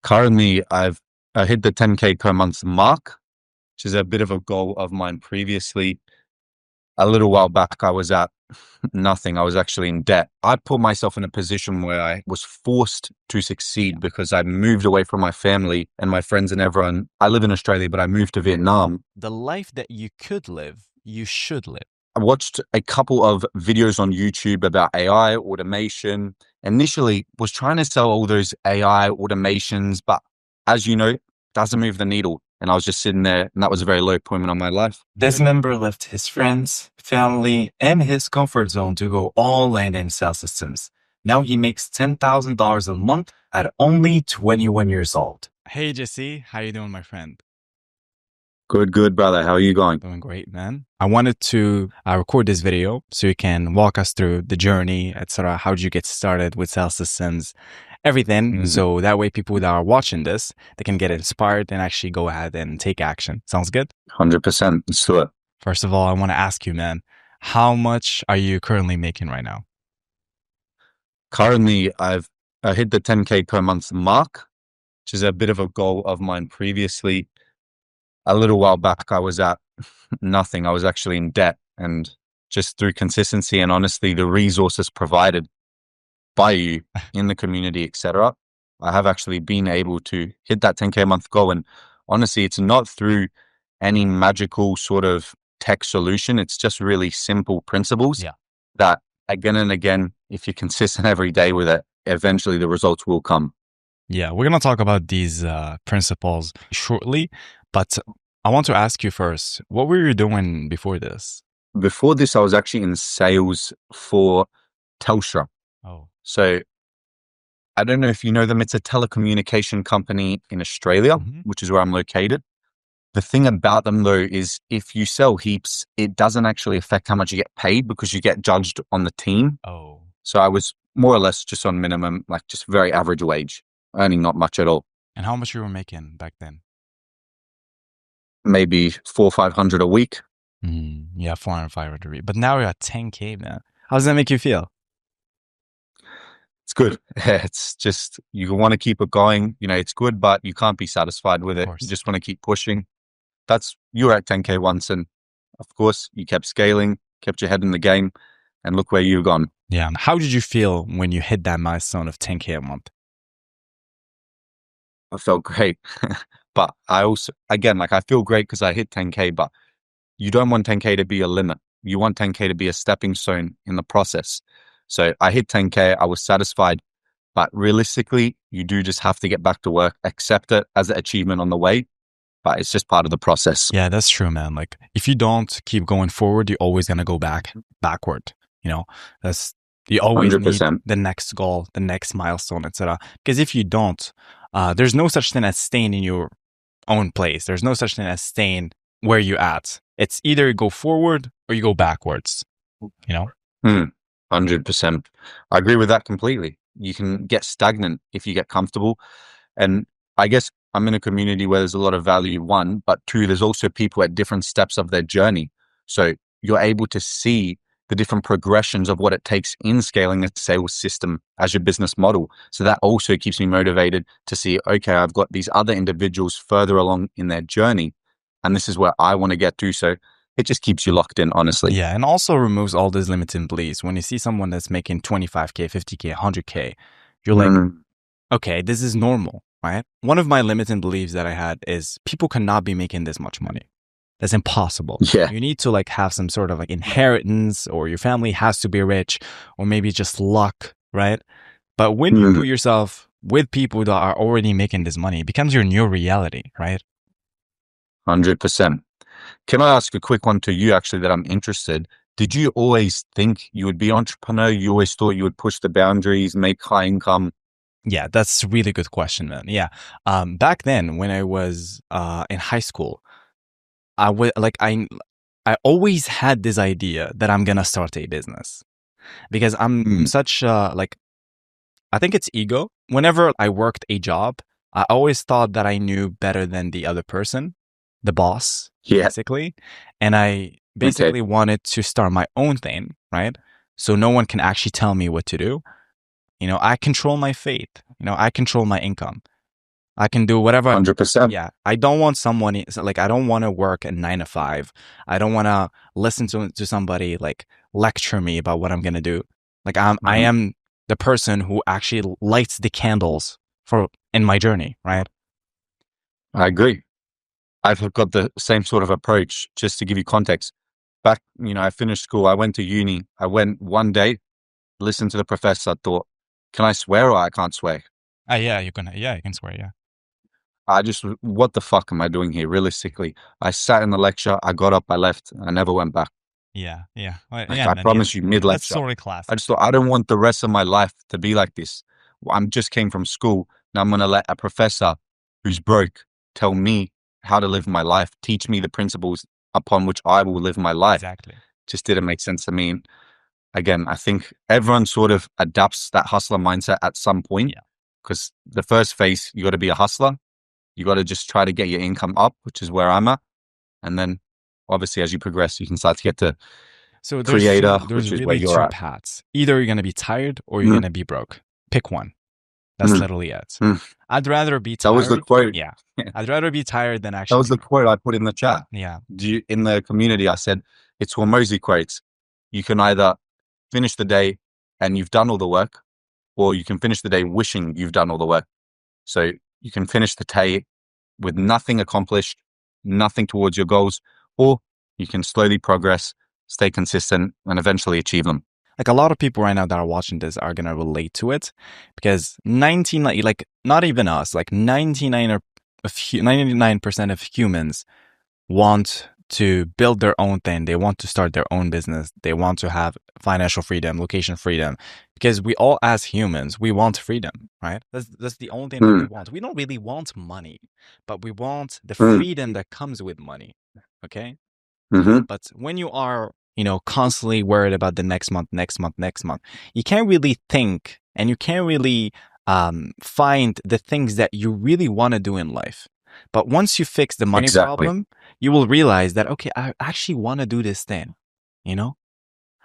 Currently, I hit the 10K per month mark, which is a bit of a goal of mine previously. A little while back, I was at nothing. I was actually in debt. I put myself in a position where I was forced to succeed because I moved away from my family and my friends and everyone. I live in Australia, but I moved to Vietnam. The life that you could live, you should live. I watched a couple of videos on YouTube about AI automation. Initially, was trying to sell all those AI automations, but as you know, doesn't move the needle. And I was just sitting there, and that was a very low point in my life. This member left his friends, family, and his comfort zone to go all in sales systems. Now he makes $10,000 a month at only 21 years old. Hey, Jesse, how you doing, my friend? Good, brother. How are you going? Doing great, man. I wanted to record this video so you can walk us through the journey, etc. How did you get started with sales systems, everything. So that way people that are watching this, they can get inspired and actually go ahead and take action. Sounds good? 100%. Let's do it. First of all, I want to ask you, man, how much are you currently making right now? Currently, I hit the 10K per month mark, which is a bit of a goal of mine previously. A little while back, I was at nothing. I was actually in debt, and just through consistency and honestly, the resources provided by you in the community, etc., I have actually been able to hit that 10K a month goal. And honestly, it's not through any magical sort of tech solution. It's just really simple principles that again and again, if you're consistent every day with it, eventually the results will come. Yeah, we're going to talk about these principles shortly, but I want to ask you first, what were you doing before this? Before this, I was actually in sales for Telstra. Oh. So I don't know if you know them. It's a telecommunication company in Australia, which is where I'm located. The thing about them though is if you sell heaps, it doesn't actually affect how much you get paid because you get judged on the team. Oh. So I was more or less just on minimum, like just very average wage, earning not much at all. And how much you were making back then? Maybe 400 or 500 a week. Yeah, 400, 500 a week. But now you're at 10K, man. How does that make you feel? It's good. It's just, you want to keep it going. You know, it's good, but you can't be satisfied with it. You just want to keep pushing. You were at 10K once, and of course you kept scaling, kept your head in the game, and look where you've gone. Yeah. How did you feel when you hit that milestone of 10K a month? I felt great. But I also, again, like I feel great because I hit 10K, but you don't want 10K to be a limit. You want 10K to be a stepping stone in the process. So I hit 10K, I was satisfied, but realistically, you do just have to get back to work, accept it as an achievement on the way, but it's just part of the process. Yeah, that's true, man. Like if you don't keep going forward, you're always going to go backward. You know, you always 100%. need the next goal, the next milestone, etc. Because if you don't, there's no such thing as staying in your own place. There's no such thing as staying where you're at. It's either you go forward or you go backwards, you know? 100%. I agree with that completely. You can get stagnant if you get comfortable. And I guess I'm in a community where there's a lot of value, one, but two, there's also people at different steps of their journey. So you're able to see the different progressions of what it takes in scaling a sales system as your business model. So that also keeps me motivated to see, okay, I've got these other individuals further along in their journey, and this is where I want to get to. So it just keeps you locked in, honestly. Yeah, and also removes all these limiting beliefs. When you see someone that's making 25K, 50K, 100K, you're like, okay, this is normal, right? One of my limiting beliefs that I had is people cannot be making this much money. That's impossible. Yeah. You need to like have some sort of like inheritance, or your family has to be rich, or maybe just luck, right? But when you put yourself with people that are already making this money, it becomes your new reality, right? 100%. Can I ask a quick one to you actually that I'm interested? Did you always think you would be an entrepreneur? You always thought you would push the boundaries, make high income? Yeah, that's a really good question, man. Yeah. Back then when I was in high school, I always had this idea that I'm going to start a business because I'm such I think it's ego. Whenever I worked a job, I always thought that I knew better than the other person, the boss, basically. And I basically wanted to start my own thing, right? So no one can actually tell me what to do. You know, I control my fate. You know, I control my income. I can do whatever. 100%. Yeah, I don't want someone like I don't want to work a 9 to 5. I don't want to listen to somebody like lecture me about what I'm gonna do. Like I am the person who actually lights the candles for in my journey, right? I agree. I've got the same sort of approach. Just to give you context, back, I finished school. I went to uni. I went one day, listened to the professor, thought, can I swear or I can't swear? Yeah, you can. Yeah, you can swear. Yeah. What the fuck am I doing here? Realistically, I sat in the lecture. I got up, I left. I never went back. Yeah. Yeah. Like, Yeah, I man. Yeah. promise you, mid That's lecture, totally I classic. just thought, I don't want the rest of my life to be like this. I'm just came from school. Now I'm going to let a professor who's broke tell me how to live my life, teach me the principles upon which I will live my life. Exactly. Just didn't make sense to me. And again, I think everyone sort of adapts that hustler mindset at some point, Yeah. because the first phase, you got to be a hustler. You got to just try to get your income up, which is where I'm at. And then obviously as you progress, you can start to get to So creator, there's which is where really you're two at. paths. Either you're gonna be tired or you're Mm, gonna be broke. Pick one. That's mm, literally it. mm. I'd rather be That was the tired. quote. Yeah. I'd rather be tired than That actually. was the quote I put in the chat. Yeah. In the community, I said, it's Hormozy quotes. You can either finish the day and you've done all the work, or you can finish the day wishing you've done all the work. So you can finish the day with nothing accomplished, nothing towards your goals, or you can slowly progress, stay consistent, and eventually achieve them. Like a lot of people right now that are watching this are gonna relate to it because like not even us, like 99% of humans want to build their own thing. They want to start their own business. They want to have financial freedom, location freedom, because we all, as humans, we want freedom, right? That's the only thing that we want. We don't really want money, but we want the freedom that comes with money. Okay. But when you are, constantly worried about the next month, you can't really think and you can't really find the things that you really want to do in life. But once you fix the money problem, you will realize that, okay, I actually want to do this thing,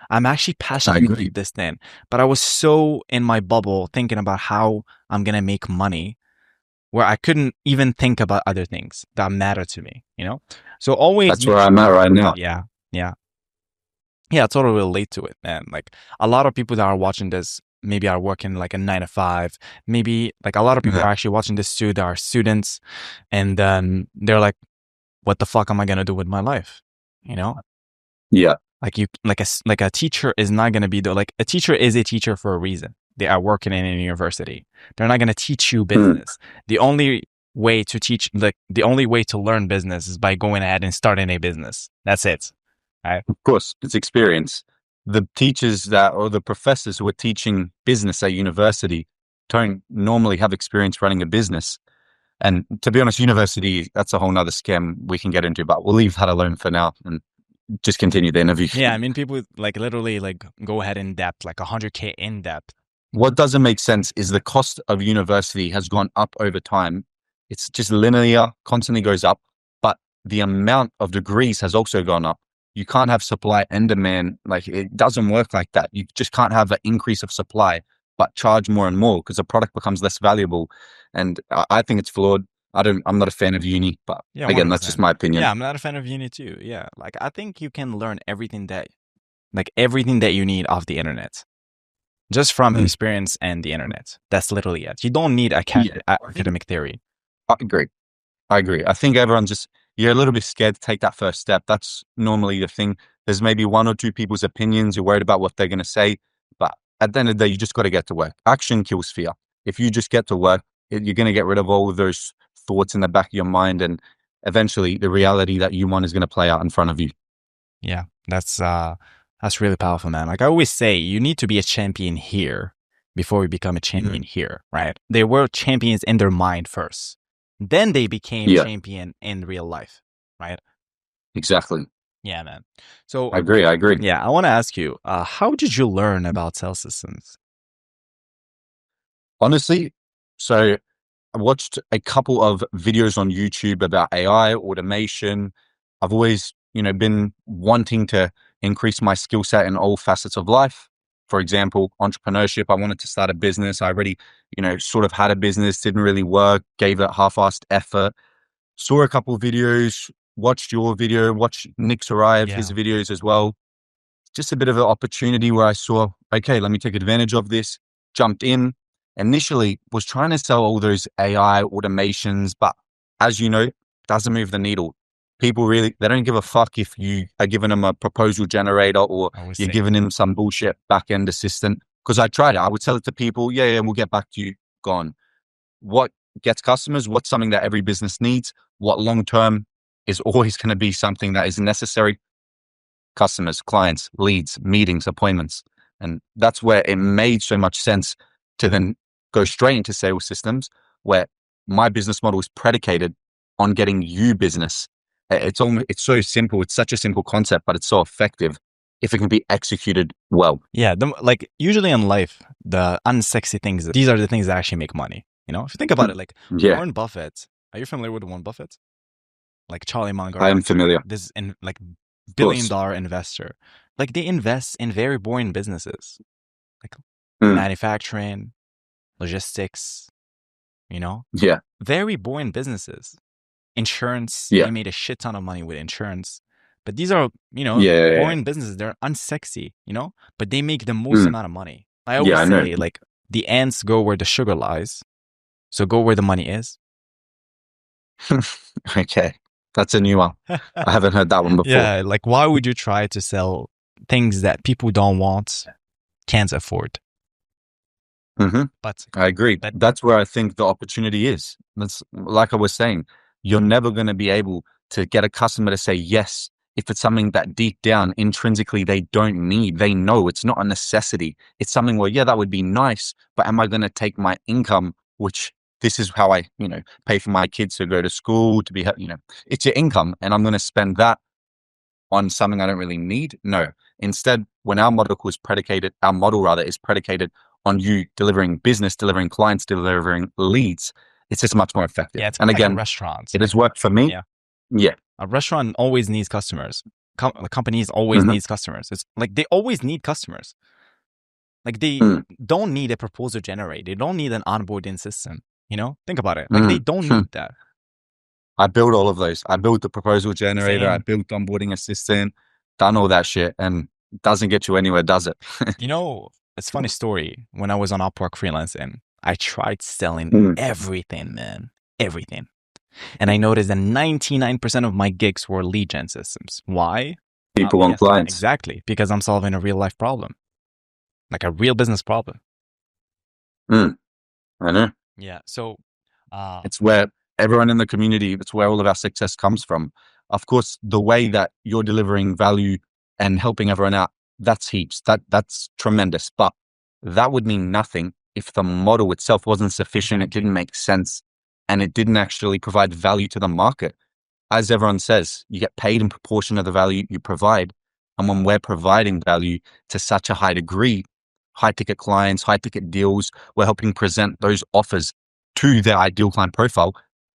I'm actually passionate about this thing, but I was so in my bubble thinking about how I'm going to make money where I couldn't even think about other things that matter to me, So always. That's where I'm at right now. Yeah. Yeah. Yeah, I totally relate to it, man. Like a lot of people that are watching this maybe are working like a 9 to 5. Maybe like a lot of people are actually watching this too. They are students, and then they're like, "What the fuck am I gonna do with my life?" Yeah. Like a teacher is not gonna be like a teacher is a teacher for a reason. They are working in a university. They're not gonna teach you business. The only way to learn business is by going ahead and starting a business. That's it. Right. Of course, it's experience. The teachers or the professors who are teaching business at university don't normally have experience running a business. And to be honest, university, that's a whole nother scam we can get into, but we'll leave that alone for now and just continue the interview. Yeah, I mean, people like literally like go ahead in depth, like 100K in depth. What doesn't make sense is the cost of university has gone up over time. It's just linear, constantly goes up, but the amount of degrees has also gone up. You can't have supply and demand. Like it doesn't work like that. You just can't have an increase of supply, but charge more and more because the product becomes less valuable. And I think it's flawed. I'm not a fan of uni, but Yeah, again, 100%. that's just my opinion. Yeah, I'm not a fan of uni too. Yeah, like I think you can learn everything that you need off the internet, just from experience and the internet. That's literally it. You don't need academic theory. I agree. I think you're a little bit scared to take that first step. That's normally the thing. There's maybe one or two people's opinions. You're worried about what they're going to say. But at the end of the day, you just got to get to work. Action kills fear. If you just get to work, you're going to get rid of all of those thoughts in the back of your mind. And eventually the reality that you want is going to play out in front of you. Yeah, that's really powerful, man. Like I always say, you need to be a champion here before you become a champion here, right? They were champions in their mind first. Then they became champion in real life, right? Exactly. Yeah, man. So I agree. Yeah, I want to ask you, how did you learn about cell systems? Honestly, so I watched a couple of videos on YouTube about AI, automation. I've always, been wanting to increase my skill set in all facets of life, For example, entrepreneurship. I wanted to start a business. I already, sort of had a business, didn't really work, gave it half-assed effort. Saw a couple of videos, watched your video, watched Nick Sarayev, his Yeah. videos as well. Just a bit of an opportunity where I saw, okay, let me take advantage of this, jumped in, initially was trying to sell all those AI automations, but as you know, doesn't move the needle. People really, they don't give a fuck if you are giving them a proposal generator or I was you're saying. giving them some bullshit back-end assistant. Because I tried it. I would sell it to people. Yeah, we'll get back to you. Gone. What gets customers? What's something that every business needs? What long-term is always going to be something that is necessary? Customers, clients, leads, meetings, appointments. And that's where it made so much sense to then go straight into sales systems, where my business model is predicated on getting you business. It's so simple. It's such a simple concept, but it's so effective if it can be executed well. Yeah, like usually in life, the unsexy things, these are the things that actually make money. If you think about it, like Yeah, Warren Buffett. Are you familiar with Warren Buffett? Like Charlie Munger, I am familiar. this like Of course. billion-dollar investor. Like they invest in very boring businesses, like Mm, manufacturing, logistics. yeah, Very boring businesses. Insurance, yeah, they made a shit ton of money with insurance. But these are, yeah. boring businesses. They're unsexy, but they make the most Mm, amount of money. I yeah, always I know. say, like, the ants go where the sugar lies. So go where the money is. Okay, that's a new one. I haven't heard that one before. Yeah, like, why would you try to sell things that people don't want, can't afford? Hmm. But I agree. that, That's where I think the opportunity is. That's like I was saying, you're never going to be able to get a customer to say yes if it's something that deep down intrinsically they don't need. They know it's not a necessity. It's something where, yeah, that would be nice, but am I going to take my income, which this is how I, pay for my kids to go to school, to be, it's your income, and I'm going to spend that on something I don't really need? No. Instead, when our model rather is predicated on you delivering business, delivering clients, delivering leads, it's just much more effective. yeah, it's And kind of like a again, restaurant. it has worked for me. Yeah. Yeah. A restaurant always needs customers. Companies always Hmm. needs customers. It's like they always need customers. Like they Mm. don't need a proposal generator. They don't need an onboarding system. Think about it. Like they Mm. don't Hmm. need that. I built all of those. I built the proposal generator. I Same. built onboarding assistant, done all that shit, and it doesn't get you anywhere, does it? It's a funny story. When I was on Upwork freelancing, I tried selling Mm. everything, man. Everything. And I noticed that 99% of my gigs were lead gen systems. Why? People want Yes, clients. exactly. Because I'm solving a real life problem, like a real business problem. Mm. I know. Yeah. So, It's where everyone in the community, it's where all of our success comes from. Of course, the way that you're delivering value and helping everyone out, that's heaps. That's tremendous. But that would mean nothing if the model itself wasn't sufficient, it exactly. didn't make sense, and it didn't actually provide value to the market. As everyone says, you get paid in proportion of the value you provide. And when we're providing value to such a high degree, high ticket clients, high ticket deals, we're helping present those offers to their ideal client profile.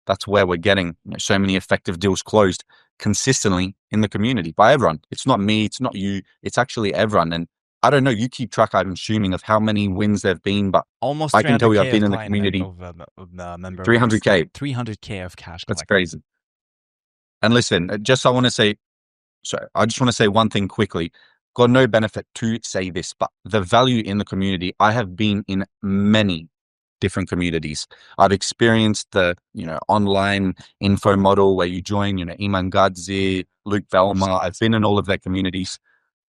That's where we're getting so many effective deals closed consistently in the community by everyone. It's not me, it's not you, it's actually everyone. And I don't know, you keep track, I'm assuming, of how many wins there've been, but Almost I can tell you I've 300K been of in the client community of member base. 300K. 300K of cash That's collected. crazy. And listen, just I want to say, so I just want to say one thing quickly. Got no benefit to say this, but the value in the community, I have been in many different communities. I've experienced the, online info model where you join, Iman Gadzi, Luke Velma. I've been in all of their communities.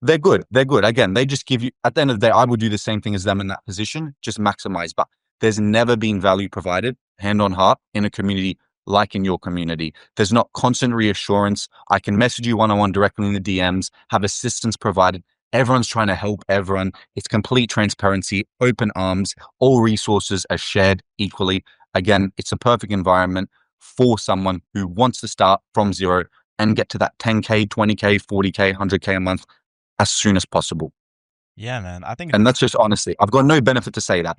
They're good. They're good. Again, they just give you, at the end of the day, I would do the same thing as them in that position, just maximize. But there's never been value provided, hand on heart, in a community like in your community. There's not constant reassurance. I can message you one-on-one directly in the DMs, have assistance provided. Everyone's trying to help everyone. It's complete transparency, open arms, all resources are shared equally. Again, it's a perfect environment for someone who wants to start from zero and get to that 10K, 20K, 40K, 100K a month as soon as possible. Yeah, man. I think And that's just honestly, I've got no benefit to say that.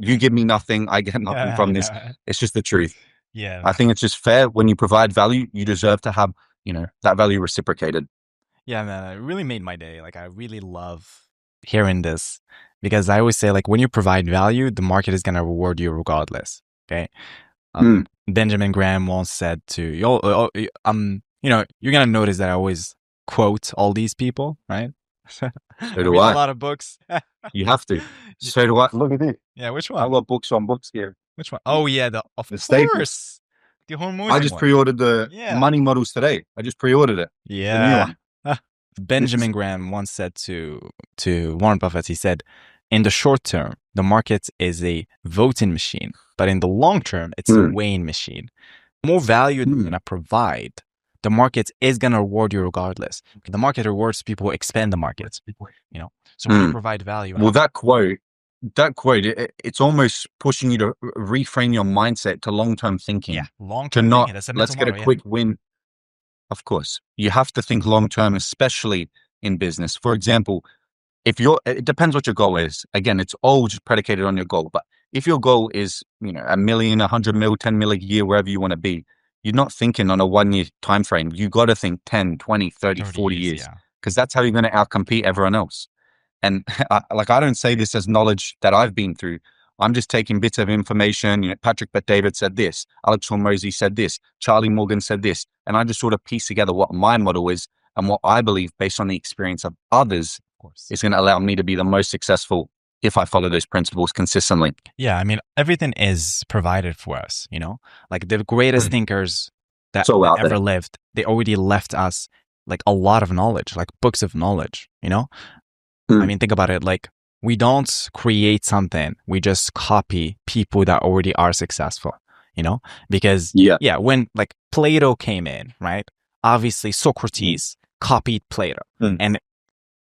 You give me nothing, I get nothing yeah, from I this. know. It's just the truth. Yeah, I man. think it's just fair when you provide value, you deserve to have, that value reciprocated. Yeah, man. It really made my day. Like I really love hearing this because I always say, like, when you provide value, the market is going to reward you regardless. Okay. Benjamin Graham once said to you, you're going to notice that I always quote all these people, right? So I do read a I. lot of books. You have to. So do I. Look at this. Yeah, which I one? got books on books here. Which one? Oh, yeah, of The staples. course. The I Hormozy just one. pre-ordered the Yeah. money models today. I just pre-ordered it. Yeah. The new one. Benjamin Graham once said to Warren Buffett, he said, in the short term, the market is a voting machine, but in the long term, it's a weighing machine. The more value you're going to provide, the market is going to reward you regardless. The market rewards people who expand the market, So when you provide value. Well, that quote, it's almost pushing you to reframe your mindset to long-term thinking. Yeah, long-term to not, thinking. That's a let's get a quick win. Of course, you have to think long-term, especially in business. For example, it depends what your goal is. Again, it's all just predicated on your goal. But if your goal is, $1 million, 100 mil, 10 mil a year, wherever you want to be, you're not thinking on a 1-year time frame. You got to think 10, 20, 30, 40 years, because that's how you're going to outcompete everyone else. And I don't say this as knowledge that I've been through. I'm just taking bits of information. Patrick Bet-David said this, Alex Hormozy said this, Charlie Morgan said this, and I just sort of piece together what my model is and what I believe based on the experience of others is going to allow me to be the most successful if I follow those principles consistently. Yeah, I mean, everything is provided for us, like the greatest thinkers that ever lived, they already left us like a lot of knowledge, like books of knowledge, I mean, think about it, like we don't create something, we just copy people that already are successful, because when like Plato came in, right? Obviously Socrates copied Plato and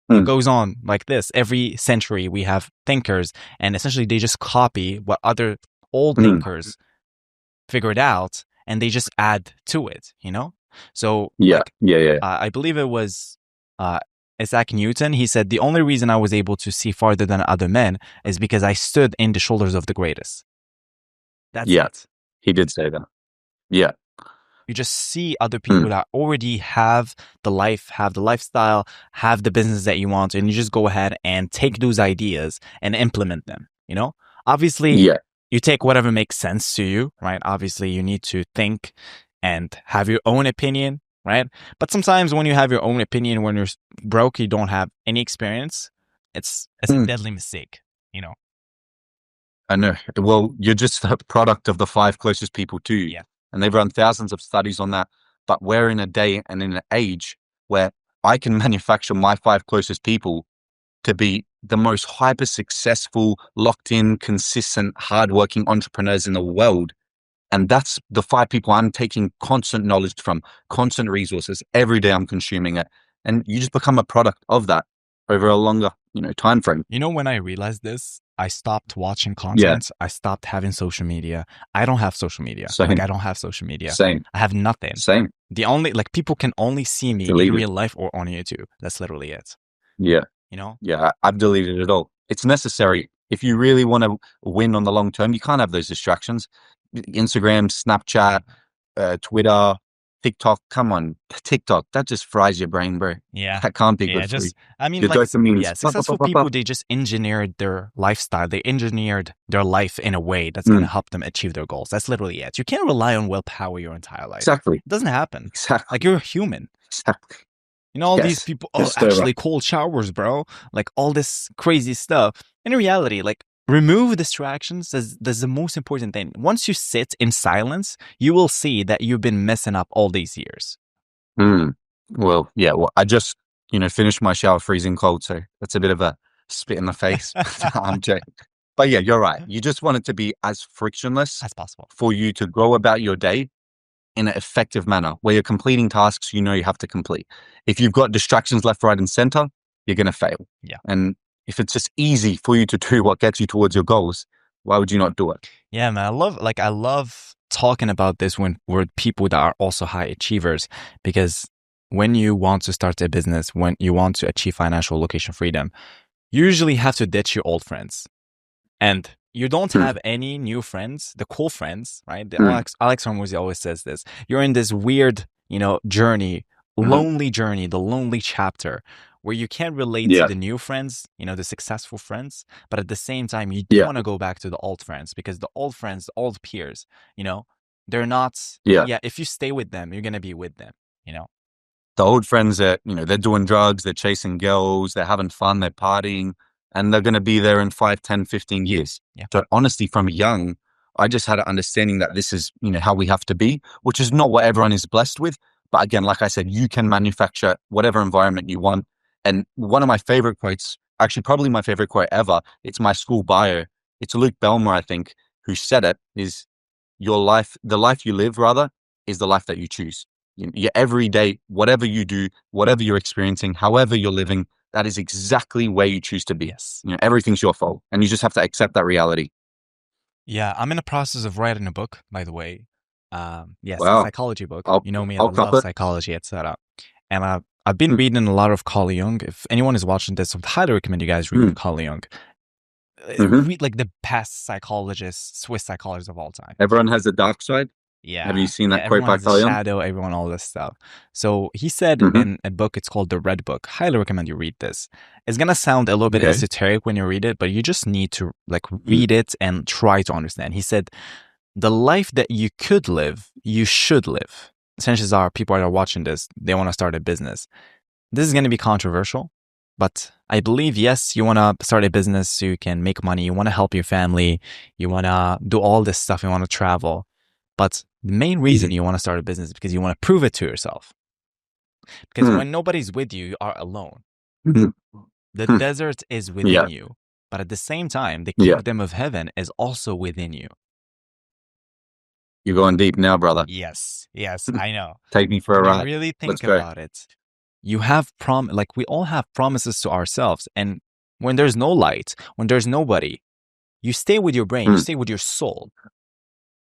it goes on like this. Every century we have thinkers and essentially they just copy what other old thinkers figured out and they just add to it, So I believe it was Isaac Newton. He said, the only reason I was able to see farther than other men is because I stood in the shoulders of the greatest. That's it. He did say that. Yeah. You just see other people that already have the life, have the lifestyle, have the business that you want, and you just go ahead and take those ideas and implement them, Obviously, you take whatever makes sense to you, right? Obviously, you need to think and have your own opinion, right? But sometimes when you have your own opinion, when you're broke, you don't have any experience, it's a deadly mistake, I know. Well, you're just the product of the 5 closest people to you. Yeah. And they've run thousands of studies on that. But we're in a day and in an age where I can manufacture my 5 closest people to be the most hyper successful, locked in, consistent, hardworking entrepreneurs in the world. And that's the 5 people I'm taking constant knowledge from, constant resources. Every day I'm consuming it. And you just become a product of that over a longer, time frame. When I realized this, I stopped watching content. I stopped having social media. I don't have social media. Same. Like I don't have social media. Same. I have nothing. Same. The only, like, people can only see me in real life or on YouTube. That's literally it. Yeah. Yeah, I've deleted it all. It's necessary. If you really want to win on the long term, you can't have those distractions. Instagram, Snapchat, Twitter, TikTok. Come on, TikTok. That just fries your brain, bro. Yeah, that can't be good for you. I mean, successful people, they just engineered their lifestyle. They engineered their life in a way that's going to help them achieve their goals. That's literally it. You can't rely on willpower your entire life. Exactly. It doesn't happen. Exactly. Like, you're a human. Exactly. All these people, actually cold showers, bro. Like all this crazy stuff. In reality, like, remove distractions. That's the most important thing. Once you sit in silence, you will see that you've been messing up all these years. Well, yeah. Well, I just, finished my shower freezing cold, so that's a bit of a spit in the face. I'm joking. But yeah, you're right. You just want it to be as frictionless as possible for you to go about your day in an effective manner where you're completing tasks you have to complete. If you've got distractions left, right, and center, you're going to fail. Yeah. And if it's just easy for you to do what gets you towards your goals, why would you not do it? Yeah, man. I love talking about this with people that are also high achievers, because when you want to start a business, when you want to achieve financial location freedom, you usually have to ditch your old friends. And you don't have any new friends, the cool friends, right? Alex Hormozy always says this. You're in this weird, journey, lonely journey, the lonely chapter, where you can relate to Yeah. the new friends, the successful friends, but at the same time, you do Yeah. want to go back to the old friends, because the old friends, the old peers, they're not, Yeah. yeah, if you stay with them, you're going to be with them, The old friends that, they're doing drugs, they're chasing girls, they're having fun, they're partying, and they're going to be there in 5, 10, 15 years. Yeah. So honestly, from young, I just had an understanding that this is, how we have to be, which is not what everyone is blessed with. But again, like I said, you can manufacture whatever environment you want. And one of my favorite quotes, actually probably my favorite quote ever, it's my school bio. It's Luke Belmer, I think, who said it, is the life you live rather, is the life that you choose. Your every day, whatever you do, whatever you're experiencing, however you're living, that is exactly where you choose to be. Yes. Everything's your fault, and you just have to accept that reality. Yeah, I'm in the process of writing a book, by the way. Yes, a Wow. psychology book. I'll You know me, I I'll cop love it. psychology, etc. And I've been reading a lot of Carl Jung. If anyone is watching this, I would highly recommend you guys read Carl Jung. Read like the best psychologists, Swiss psychologists of all time. Everyone has a dark side. Yeah. Have you seen that quote everyone by has a Carl Jung? shadow, everyone, all this stuff. So he said in a book, it's called The Red Book. Highly recommend you read this. It's going to sound a little bit esoteric when you read it, but you just need to read it and try to understand. He said, the life that you could live, you should live. Chances are people that are watching this, they want to start a business. This is going to be controversial, but I believe, yes, you want to start a business so you can make money. You want to help your family. You want to do all this stuff. You want to travel. But the main reason you want to start a business is because you want to prove it to yourself. Because when nobody's with you, you are alone. The desert is within you. But at the same time, the kingdom of heaven is also within you. You're going deep now, brother. Yes, I know. Take me for a When ride. you really think Let's go. about it, you have we all have promises to ourselves. And when there's no light, when there's nobody, you stay with your brain, you stay with your soul.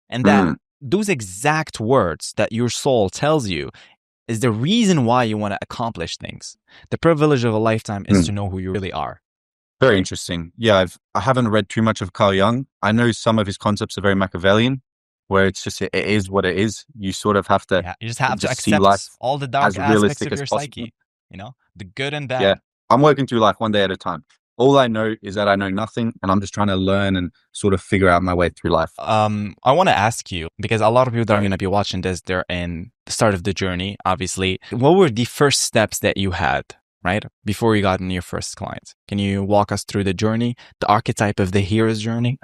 And that those exact words that your soul tells you is the reason why you want to accomplish things. The privilege of a lifetime is to know who you really are. Very interesting. Yeah, I haven't read too much of Carl Jung. I know some of his concepts are very Machiavellian, where it's just it is what it is. You sort of have to you just have to see accept life all the dark as aspects realistic of as your possible. psyche, the good and bad. Yeah, I'm working through life one day at a time. All I know is that I know nothing, and I'm just trying to learn and sort of figure out my way through life. I want to ask you, because a lot of people that are going to be watching this, they're in the start of the journey, obviously. What were the first steps that you had, right, before you got in your first client? Can you walk us through the journey, the archetype of the hero's journey?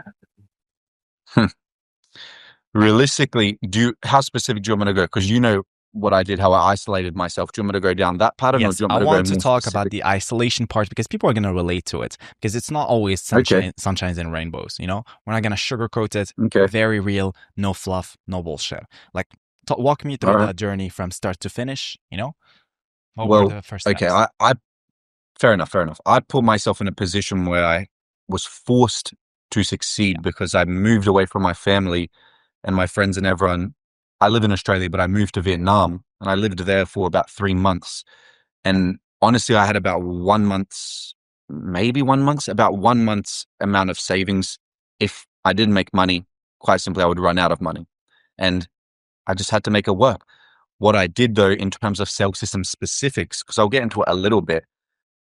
Realistically, how specific do you want me to go? Because you know what I did, how I isolated myself. Do you want me to go down that pattern? Yes, or do you I want want me to to talk specific? about the isolation part, because people are going to relate to it, because it's not always sunshines and rainbows, We're not going to sugarcoat it. Okay. Very real, no fluff, no bullshit. Walk me through that journey from start to finish, What were the first steps? Okay, I fair enough. I put myself in a position where I was forced to succeed because I moved away from my family and my friends and everyone. I live in Australia, but I moved to Vietnam and I lived there for about 3 months. And honestly, I had about 1 month's, about 1 month's amount of savings. If I didn't make money, quite simply, I would run out of money. And I just had to make it work. What I did though, in terms of sales system specifics, because I'll get into it a little bit.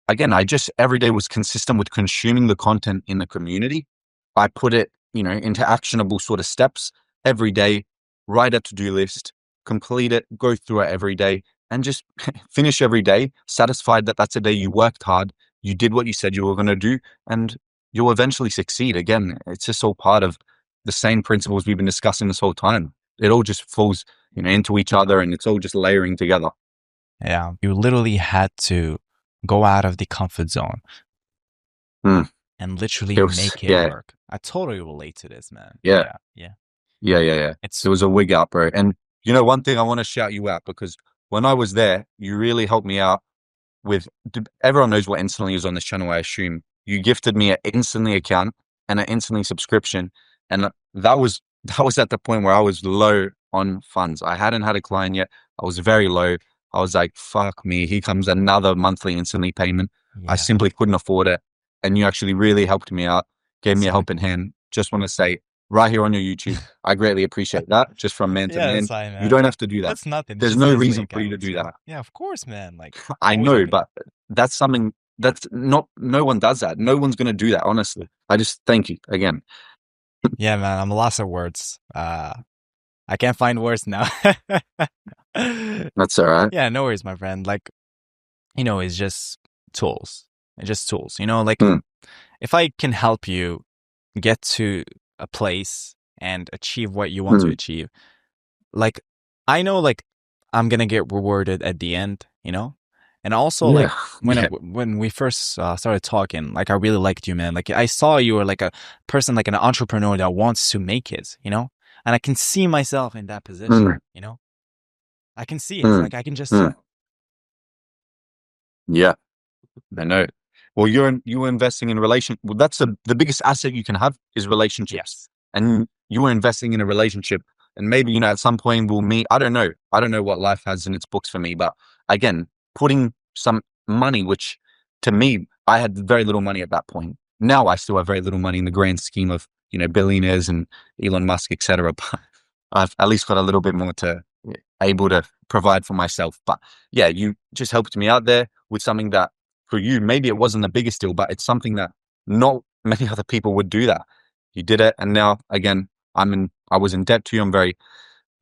Again, I just every day was consistent with consuming the content in the community. I put it, into actionable sort of steps every day, write a to-do list, complete it, go through it every day, and just finish every day satisfied that that's a day you worked hard, you did what you said you were going to do, and you'll eventually succeed. Again, it's just all part of the same principles we've been discussing this whole time. It all just falls, into each other, and it's all just layering together. Yeah, you literally had to go out of the comfort zone and literally make it work. I totally relate to this, man. Yeah. It was a wig out, bro. And one thing I want to shout you out, because when I was there, you really helped me out with, everyone knows what Instantly is on this channel, I assume. You gifted me an Instantly account and an Instantly subscription. And that was at the point where I was low on funds. I hadn't had a client yet. I was very low. I was like, fuck me, here comes another monthly Instantly payment. I simply couldn't afford it. And you actually really helped me out, gave me a helping hand. Just want to say, right here on your YouTube. I greatly appreciate that. Just from man to Yeah, man. that's fine, You man. don't have to do that. That's nothing. There's Just no send me reason link. for I you to will do see. that. Yeah, of course, man. Like I always know, open. but that's something that's not, no one does that. No one's going to do that, honestly. I just thank you again. Yeah, man. I'm lost of words. I can't find words now. That's all right. Yeah, no worries, my friend. Like, it's just tools. It's just tools. Like Mm. if I can help you get to a place and achieve what you want to achieve, like I know like I'm gonna get rewarded at the end, and also like when we first started talking, like I really liked you, man. Like I saw you were like a person, like an entrepreneur that wants to make it, and I can see myself in that position, I can see it. Like I can just see it. Yeah, I know. Well, you're investing in Well, that's the biggest asset you can have is relationships. Yes. And you were investing in a relationship, and maybe at some point we'll meet. I don't know. I don't know what life has in its books for me, but again, putting some money, which to me, I had very little money at that point. Now I still have very little money in the grand scheme of billionaires and Elon Musk, etc. But I've at least got a little bit more to able to provide for myself. But yeah, you just helped me out there with something that for you, maybe it wasn't the biggest deal, but it's something that not many other people would do that. You did it. And now again, I was in debt to you. I'm very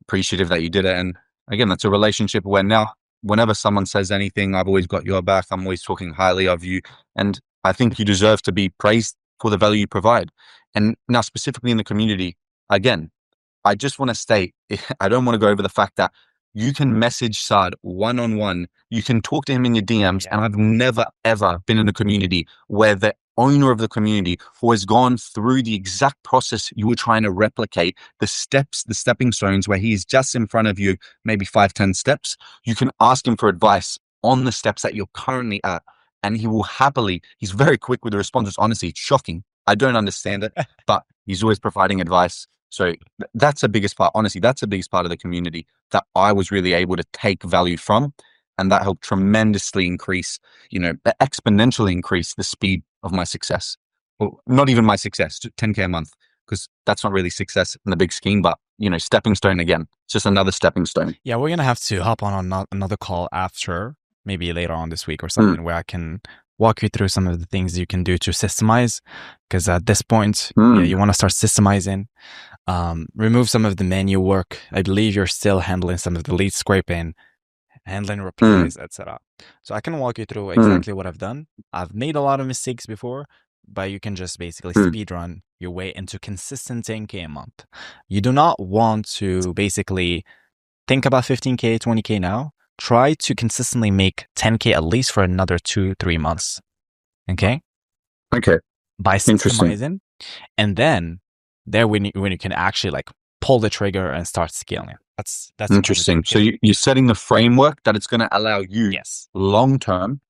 appreciative that you did it. And again, that's a relationship where now whenever someone says anything, I've always got your back. I'm always talking highly of you. And I think you deserve to be praised for the value you provide. And now specifically in the community, again, I just want to state, I don't want to go over the fact that you can message Saad one-on-one. You can talk to him in your DMs. And I've never, ever been in a community where the owner of the community who has gone through the exact process you were trying to replicate, the steps, the stepping stones where he's just in front of you, maybe 5-10 steps. You can ask him for advice on the steps that you're currently at. And he will happily, he's very quick with the responses. Honestly, it's shocking. I don't understand it, but he's always providing advice. So that's the biggest part. Honestly, that's the biggest part of the community that I was really able to take value from. And that helped tremendously increase, exponentially increase the speed of my success. Well, not even my success, 10K a month, because that's not really success in the big scheme, but, stepping stone again. It's just another stepping stone. Yeah, we're going to have to hop on another call after, maybe later on this week or something, where I can walk you through some of the things you can do to systemize. Because at this point, you want to start systemizing. Remove some of the manual work. I believe you're still handling some of the lead scraping, handling replies, etc. So I can walk you through exactly what I've done. I've made a lot of mistakes before, but you can just basically speed run your way into consistent 10K a month. You do not want to basically think about 15K, 20K now. Try to consistently make 10K at least for another 2-3 months. Okay? Okay. By systemizing. And then when you can actually like pull the trigger and start scaling. That's interesting. So you're setting the framework that it's going to allow you long term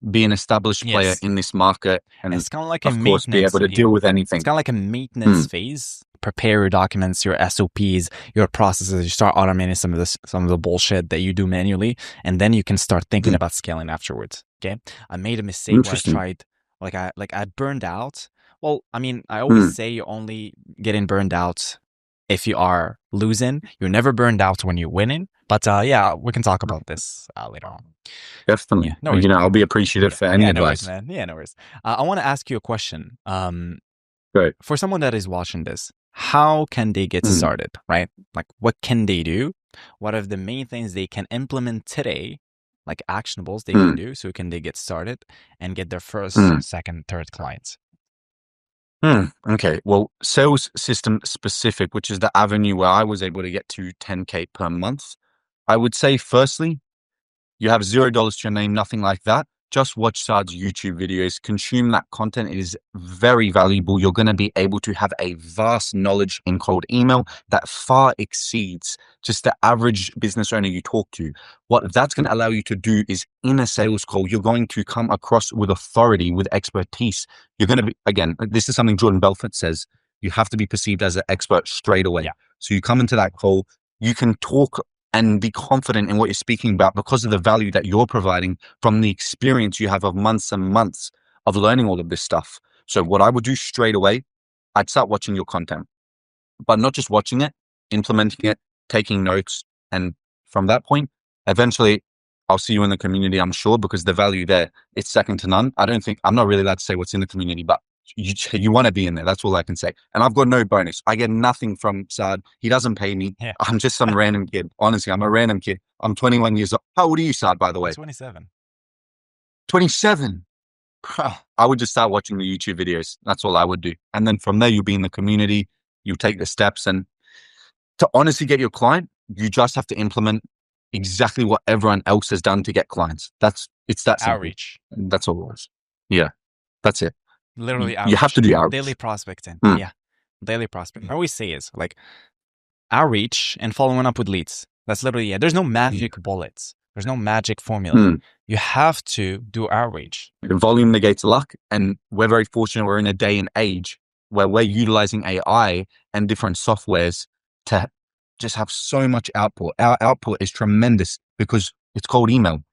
be an established player in this market, and it's kind of like of course be able to deal with anything. It's kind of like a maintenance phase. Prepare your documents, your SOPs, your processes. You start automating some of the bullshit that you do manually, and then you can start thinking about scaling afterwards. Okay, I made a mistake where I tried, I burned out. Well, I mean, I always say you're only getting burned out if you are losing. You're never burned out when you're winning. But yeah, we can talk about this later on. Definitely. Yeah, no worries, I'll be appreciative for any advice. No worries, man. Yeah, no worries. I want to ask you a question. Great. For someone that is watching this, how can they get started, right? Like, what can they do? What are the main things they can implement today, like actionables they can do, so can they get started and get their first, second, third clients? Okay. Well, sales system specific, which is the avenue where I was able to get to 10K per month. I would say, firstly, you have $0 to your name, nothing like that. Just watch Saad's YouTube videos, consume that content. It is very valuable. You're going to be able to have a vast knowledge in cold email that far exceeds just the average business owner you talk to. What that's going to allow you to do is in a sales call, you're going to come across with authority, with expertise. You're going to be, again, this is something Jordan Belfort says, you have to be perceived as an expert straight away. Yeah. So you come into that call, you can talk and be confident in what you're speaking about because of the value that you're providing from the experience you have of months and months of learning all of this stuff. So what I would do straight away, I'd start watching your content. but not just watching it, implementing it, taking notes. And from that point, eventually I'll see you in the community, I'm sure, because the value there, it's second to none. I'm not really allowed to say what's in the community, but you want to be in there. That's all I can say. And I've got no bonus. I get nothing from Saad. He doesn't pay me. Yeah. I'm just some random kid. Honestly, I'm a random kid. I'm 21 years old. How old are you, Saad, by the way? 27. 27. I would just start watching the YouTube videos. That's all I would do. And then from there, you'll be in the community. You take the steps. And to honestly get your client, you just have to implement exactly what everyone else has done to get clients. It's that simple. Outreach. That's all it was. Yeah, that's it. Literally outreach. You have to do outreach. Daily prospecting. Yeah. Daily prospecting. I always say is like outreach and following up with leads. That's literally, there's no magic bullets. There's no magic formula. You have to do outreach. Volume negates luck. And we're very fortunate. We're in a day and age where we're utilizing AI and different softwares to just have so much output. Our output is tremendous because it's cold email.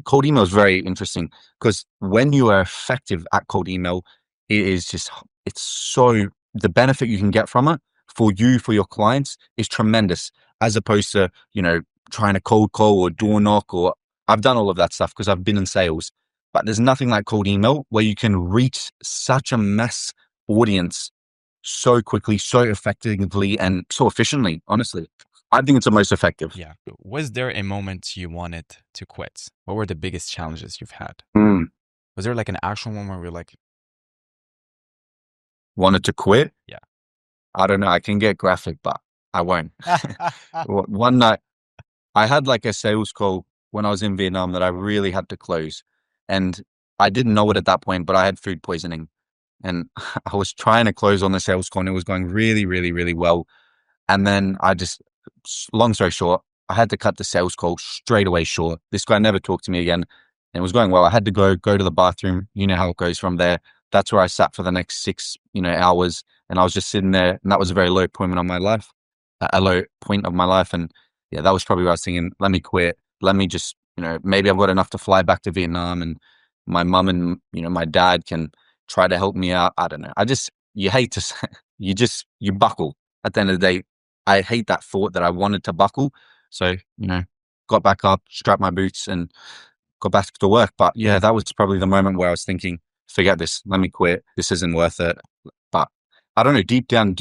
Cold email is very interesting because when you are effective at cold email, the benefit you can get from it for you, for your clients is tremendous, as opposed to, trying to cold call or door knock, or I've done all of that stuff because I've been in sales, but there's nothing like cold email where you can reach such a mass audience so quickly, so effectively, and so efficiently. Honestly, I think it's the most effective. Yeah. Was there a moment you wanted to quit? What were the biggest challenges you've had? Was there like an actual one where you're like, wanted to quit? Yeah. I don't know. I can get graphic, but I won't. One night I had like a sales call when I was in Vietnam that I really had to close, and I didn't know it at that point, but I had food poisoning, and I was trying to close on the sales call and it was going really, really, really well. And then long story short, I had to cut the sales call straight away short. This guy never talked to me again, and it was going well. I had to go to the bathroom. You know how it goes from there. That's where I sat for the next 6, hours. And I was just sitting there, and that was a very low point of my life. And yeah, that was probably where I was thinking, let me quit. Let me just, maybe I've got enough to fly back to Vietnam, and my mum and, my dad can try to help me out. I don't know. You hate to say, you buckle at the end of the day. I hate that thought that I wanted to buckle. So, got back up, strapped my boots and got back to work. But yeah, that was probably the moment where I was thinking, forget this, let me quit. This isn't worth it. But I don't know, deep down,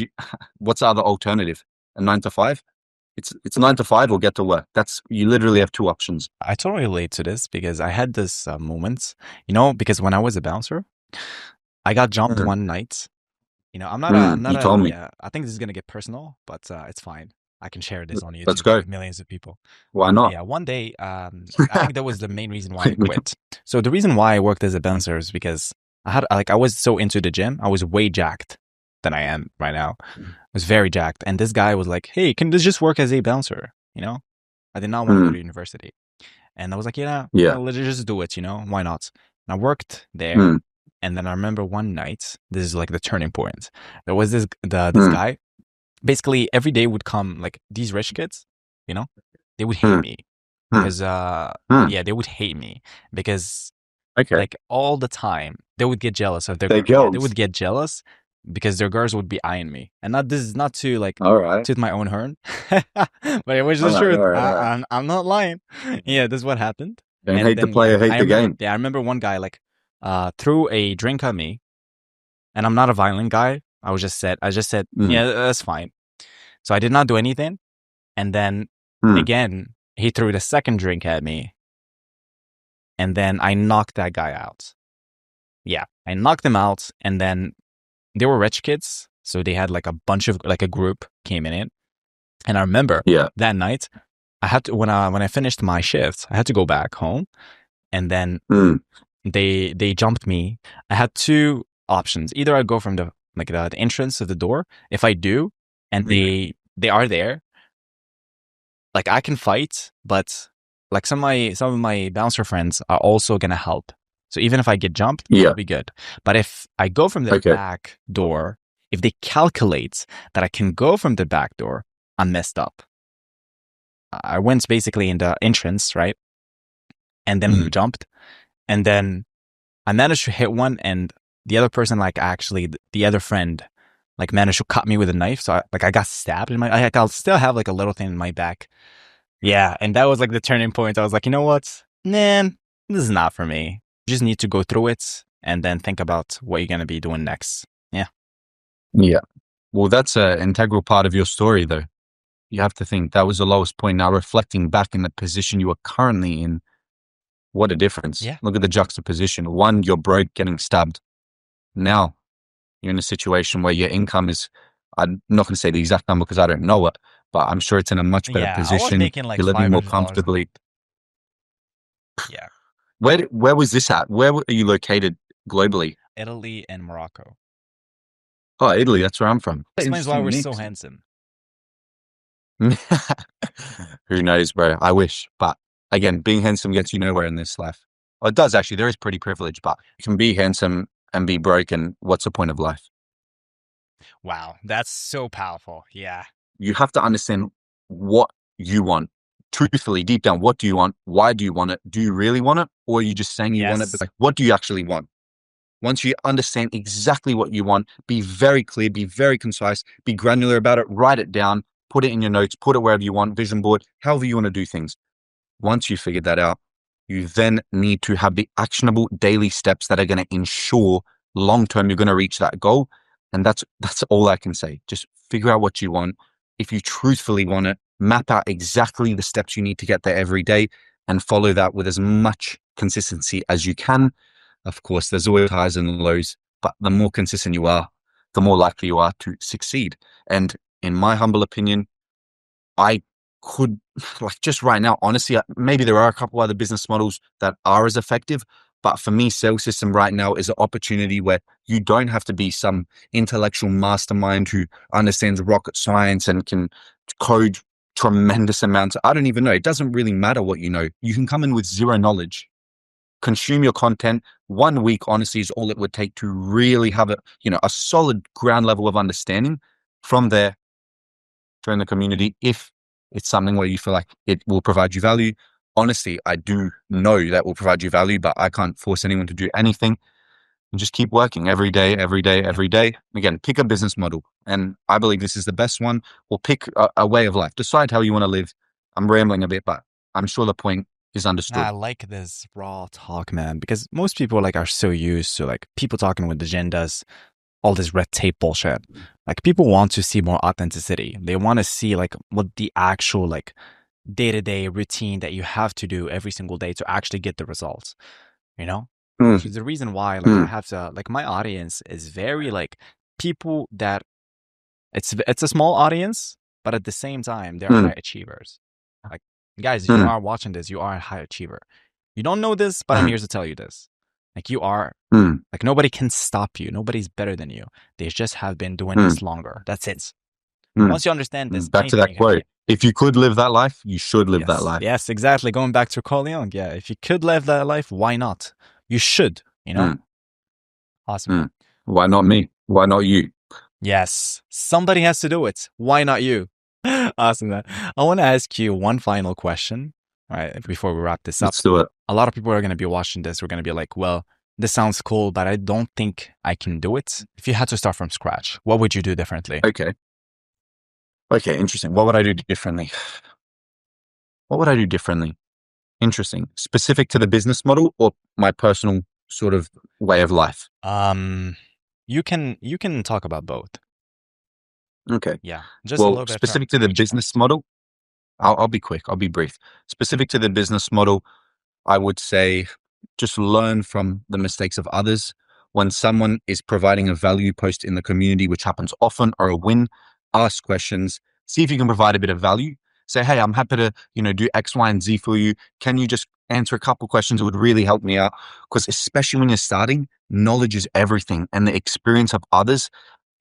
what's the other alternative? A 9 to 5? It's 9 to 5 or get to work. You literally have two options. I totally relate to this because I had this moments, because when I was a bouncer, I got jumped one night. I'm not you told me. I think this is going to get personal, but it's fine. I can share this on YouTube. Let's go. With millions of people. Why not? Yeah, one day, I think that was the main reason why I quit. So the reason why I worked as a bouncer is because I was so into the gym. I was way jacked than I am right now. I was very jacked. And this guy was like, hey, can this just work as a bouncer? I did not want to go to university. And I was like, let's just do it, why not? And I worked there. And then I remember one night, this is like the turning point. There was this guy, basically every day would come, like these rich kids, they would hate me because, they would hate me because like all the time they would get jealous of their girls. They would get jealous because their girls would be eyeing me. And this is not to like toot my own horn, but it was the truth. I'm not lying. Yeah, this is what happened. Don't hate the player, hate the game. Yeah, I remember one guy like threw a drink at me, and I'm not a violent guy. I just said, yeah, that's fine. So I did not do anything. And then again, he threw the second drink at me, and then I knocked that guy out. Yeah, I knocked him out, and then they were rich kids, so they had like a bunch of like a group came in it. And I remember that night, I had to when I finished my shift, I had to go back home, and then they jumped me. I had two options. Either I'd go from the entrance of the door. If I do, and they are there, like I can fight, but like some of my bouncer friends are also gonna help. So even if I get jumped, it'll be good. But if I go from the back door, if they calculate that I can go from the back door, I'm messed up. I went basically in the entrance, right? And then jumped. And then I managed to hit one, and the other person, like actually the other friend, like managed to cut me with a knife. So I got stabbed in my. I'll still have like a little thing in my back. Yeah, and that was like the turning point. I was like, you know what, man, this is not for me. You just need to go through it and then think about what you're gonna be doing next. Yeah. Yeah. Well, that's an integral part of your story, though. You have to think that was the lowest point. Now, reflecting back in the position you are currently in, what a difference. Yeah. Look at the juxtaposition. One, you're broke, getting stabbed. Now, you're in a situation where your income is, I'm not going to say the exact number because I don't know it, but I'm sure it's in a much better Yeah, I was position. making like You're living more $500 a comfortably. month. Yeah, Where was this at? Where are you located globally? Italy and Morocco. Oh, Italy. That's where I'm from. Explains why Interesting we're so mix. handsome. Who knows, bro? I wish. But again, being handsome gets you nowhere in this life. Well, it does actually. There is pretty privilege, but you can be handsome and be broken. What's the point of life? Wow, that's so powerful. Yeah. You have to understand what you want. Truthfully, deep down, what do you want? Why do you want it? Do you really want it? Or are you just saying you want it? But Yes. like, what do you actually want? Once you understand exactly what you want, be very clear, be very concise, be granular about it, write it down, put it in your notes, put it wherever you want, vision board, however you want to do things. Once you figure that out, you then need to have the actionable daily steps that are going to ensure long term you're going to reach that goal. And that's all I can say. Just figure out what you want. If you truthfully want it, map out exactly the steps you need to get there every day and follow that with as much consistency as you can. Of course, there's always highs and lows, but the more consistent you are, the more likely you are to succeed. And in my humble opinion, I could, like, just right now, honestly, maybe there are a couple other business models that are as effective, but for me, Sales System right now is an opportunity where you don't have to be some intellectual mastermind who understands rocket science and can code tremendous amounts. I don't even know. It doesn't really matter what you know. You can come in with zero knowledge, consume your content. 1 week, honestly, is all it would take to really have a solid ground level of understanding. From there, join the community if it's something where you feel like it will provide you value. Honestly, I do know that will provide you value, but I can't force anyone to do anything. And just keep working every day, every day, every day. Again, pick a business model. And I believe this is the best one. Or pick a way of life. Decide how you want to live. I'm rambling a bit, but I'm sure the point is Nah, I understood. like this raw talk, man, because most people like are so used to like people talking with agendas, all this red tape bullshit. Like people want to see more authenticity. They want to see like what the actual like day-to-day routine that you have to do every single day to actually get the results, you know? Mm, So the reason why like I mm, have to like my audience is very like people that it's a small audience, but at the same time they're mm, high achievers. Like guys, if you mm, are watching this, you are a high achiever. You don't know this, but I'm mm, here to tell you this. Like you are mm, like nobody can stop you. Nobody's better than you. They just have been doing mm, this longer. That's it. mm, Once you understand this, Back to anything that you can quote. achieve. If you could live that life, you should live that Yes. life. Yes, exactly. Going back to Carl Jung. Yeah. If you could live that life, why not? You should, you know? Mm, Awesome, mm. man. Why not me? Why not you? Yes. Somebody has to do it. Why not you? Awesome, man. I want to ask you one final question, right? Before we wrap this up. Let's do it. A lot of people are going to be watching this. We're going to be like, well, this sounds cool, but I don't think I can do it. If you had to start from scratch, what would you do differently? Okay. Okay, interesting. What would I do differently? What would I do differently? Interesting. Specific to the business model or my personal sort of way of life? Um, you can talk about both. Okay. Yeah, just a Well, little bit specific to from the each business point. model, I'll be quick. I'll be brief. Specific to the business model, I would say just learn from the mistakes of others. When someone is providing a value post in the community, which happens often, or a win, ask questions, see if you can provide a bit of value. Say, hey, I'm happy to, do X, Y, and Z for you. Can you just answer a couple questions? It would really help me out. Because especially when you're starting, knowledge is everything. And the experience of others,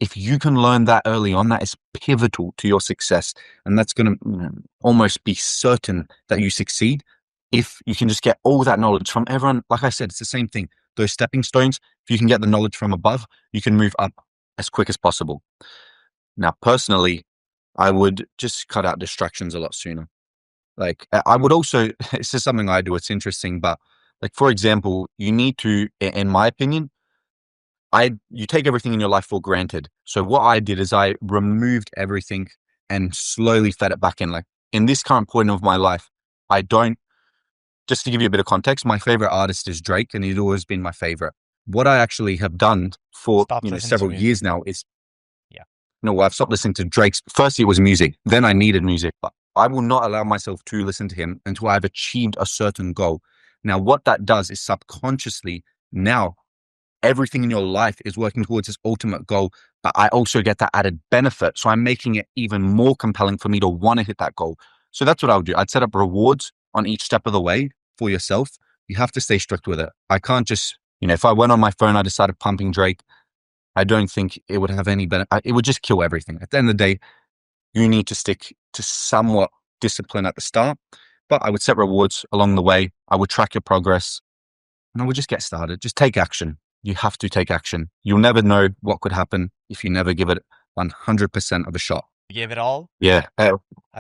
if you can learn that early on, that is pivotal to your success. And that's going to almost be certain that you succeed if you can just get all that knowledge from everyone. Like I said, it's the same thing. Those stepping stones, if you can get the knowledge from above, you can move up as quick as possible. Now, personally, I would just cut out distractions a lot sooner. Like, I would also, it's just something I do. It's interesting, but like, for example, you need to, in my opinion, you take everything in your life for granted. So what I did is I removed everything and slowly fed it back in. Like in this current point of my life, I don't, just to give you a bit of context, my favorite artist is Drake, and he's always been my favorite. What I actually have done for Stop listening to several music. years now is, Yeah. no, I've stopped listening to Drake's. Firstly, it was music. Then I needed music, but I will not allow myself to listen to him until I've achieved a certain goal. Now, what that does is subconsciously now everything in your life is working towards this ultimate goal, but I also get that added benefit. So I'm making it even more compelling for me to want to hit that goal. So that's what I would do. I'd set up rewards on each step of the way for yourself. You have to stay strict with it. I can't just, if I went on my phone, I decided pumping Drake, I don't think it would have any benefit. It would just kill everything. At the end of the day, you need to stick to somewhat discipline at the start, but I would set rewards along the way. I would track your progress, and I would just get started. Just take action. You have to take action. You'll never know what could happen if you never give it 100% of a shot. You gave it all. Yeah. I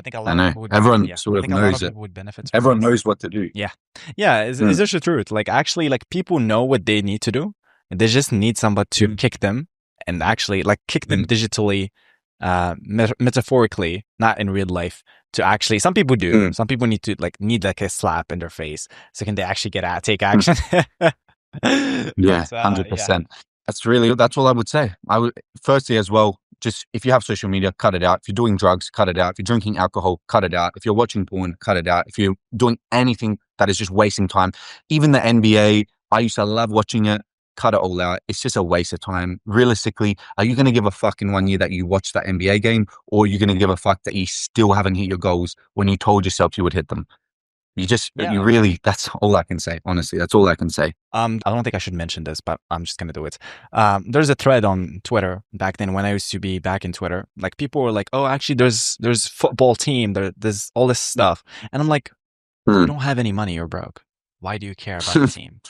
think a I lot know. of people would Everyone benefit. sort I of think a lot of knows it. people would benefit. from Everyone this. knows what to do. Yeah. It's just the truth. Like actually, like people know what they need to do. They just need somebody to kick them and actually like kick them digitally, metaphorically, not in real life. To actually, some people do. Some people need like a slap in their face so can they actually take action. Yeah, 100%. That's all I would say. I would firstly as well, just if you have social media, cut it out. If you're doing drugs, cut it out. If you're drinking alcohol, cut it out. If you're watching porn, cut it out. If you're doing anything that is just wasting time, even the NBA, I used to love watching it. Cut it all out. It's just a waste of time. Realistically, are you going to give a fuck in 1 year that you watched that NBA game, or are you going to give a fuck that you still haven't hit your goals when you told yourself you would hit them? You really, that's all I can say. Honestly, that's all I can say. I don't think I should mention this, but I'm just going to do it. There's a thread on Twitter back then when I used to be back in Twitter. Like people were like, oh, actually there's football team. There's all this stuff. And I'm like, you don't have any money. You're broke. Why do you care about the team?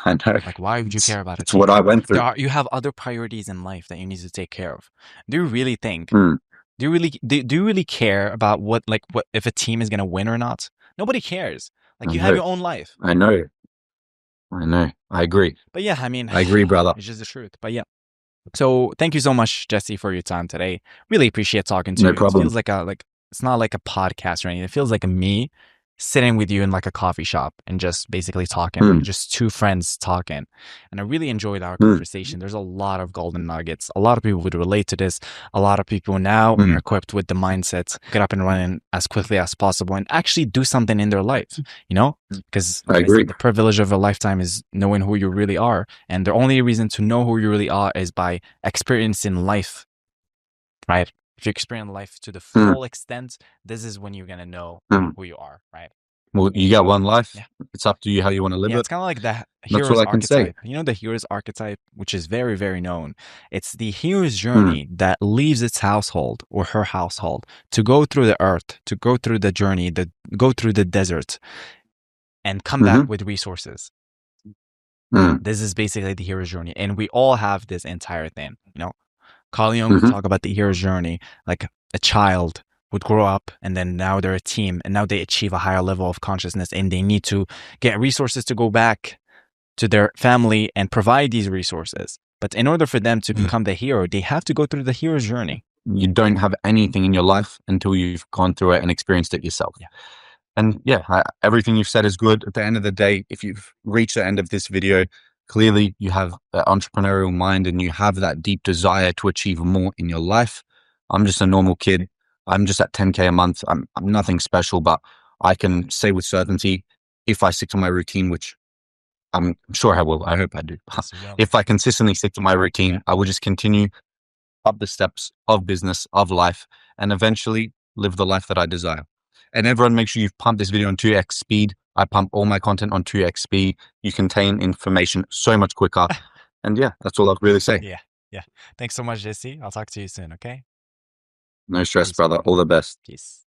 I know. Like, why would you care about it? It's what I went through. You have other priorities in life that you need to take care of. Do you really think? Do you really care about what if a team is gonna win or not? Nobody cares. Like you have your own life. I know. I agree. But yeah, I mean, I agree, brother. It's just the truth. But yeah. So thank you so much, Jesse, for your time today. Really appreciate talking to you. No problem. It feels like it's not like a podcast or anything. It feels like me sitting with you in like a coffee shop and just basically talking, just two friends talking. And I really enjoyed our conversation. There's a lot of golden nuggets. A lot of people would relate to this. A lot of people now are equipped with the mindset, get up and running as quickly as possible and actually do something in their life, because I agree. The privilege of a lifetime is knowing who you really are. And the only reason to know who you really are is by experiencing life, right? If you experience life to the full extent, this is when you're going to know who you are, right? Well, you got one life. Yeah. It's up to you how you want to live it. It's kind of like the hero's archetype. You know the hero's archetype, which is very, very known. It's the hero's journey that leaves its household or her household to go through the earth, to go through the journey, go through the desert and come back with resources. This is basically the hero's journey. And we all have this entire thing, Carl Jung would talk about the hero's journey, like a child would grow up and then now they're a team and now they achieve a higher level of consciousness and they need to get resources to go back to their family and provide these resources. But in order for them to become the hero, they have to go through the hero's journey. You don't have anything in your life until you've gone through it and experienced it yourself. Yeah. And everything you've said is good. At the end of the day, if you've reached the end of this video, clearly you have that entrepreneurial mind and you have that deep desire to achieve more in your life. I'm just a normal kid. I'm just at 10K a month. I'm nothing special, but I can say with certainty, if I stick to my routine, which I'm sure I will, I hope I do. If I consistently stick to my routine, I will just continue up the steps of business, of life, and eventually live the life that I desire. And everyone, make sure you've pumped this video on 2x speed. I pump all my content on 2x speed. You contain information so much quicker. And that's all I'll really say. Yeah. Thanks so much, Jesse. I'll talk to you soon, okay? No stress, brother. All the best. Peace.